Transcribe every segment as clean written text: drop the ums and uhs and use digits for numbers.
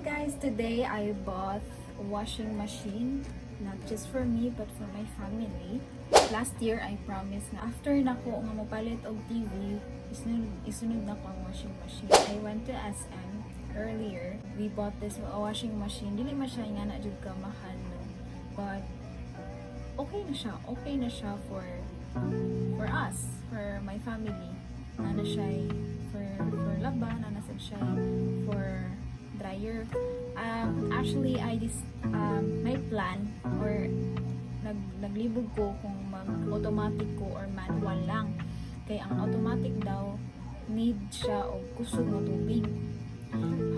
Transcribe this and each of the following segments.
guys, today I bought a washing machine, not just for me but for my family. Last year I promised na after nako nga mopalit og TV, isunod na ko ang washing machine. I went to SM earlier. We bought this washing machine. Dili man siya nga na jud ka mahal, no? But okay na siya for us, for my family. Nana siya for laban, nana siya for dryer. Actually, my plan or naglibog ko kung mag-automatic ko or manual lang. Kaya ang automatic daw, need siya o kusog na tubig.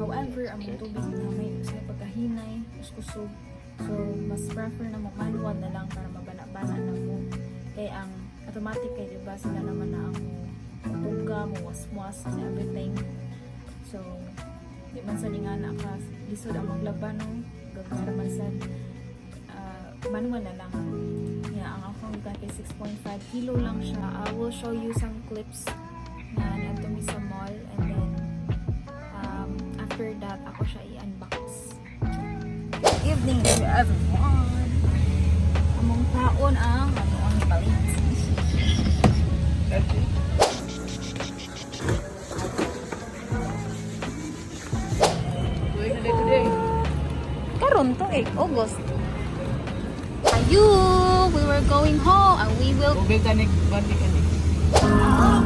However, ang tubig na may pagkahinay, kusog. So, mas prefer na mo manual na lang para mabana-bana na mo. Kaya ang automatic kay diba sila naman na ang tuga mo, was-was and everything. So, di man sa nga ka lisod ang maglaban, no? Gagmara man sa manual na lang. Yeah, ang akong kay 6.5 kilo lang siya. I will show you some clips na nandito mi sa mall, and then after that ako siya i-unbox. Good evening everyone. Among taon ang palit. Karon to August. Ayu, we were going home and we will. I'll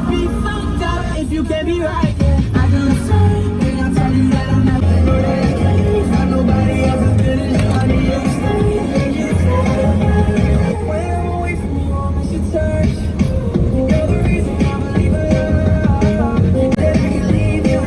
be fucked up if you can be right. I do the same thing. I tell you that I'm not for nobody else is good enough. I need you to stay. When I'm away from you, I miss your touch. You're the reason I believe in love. That I can leave you.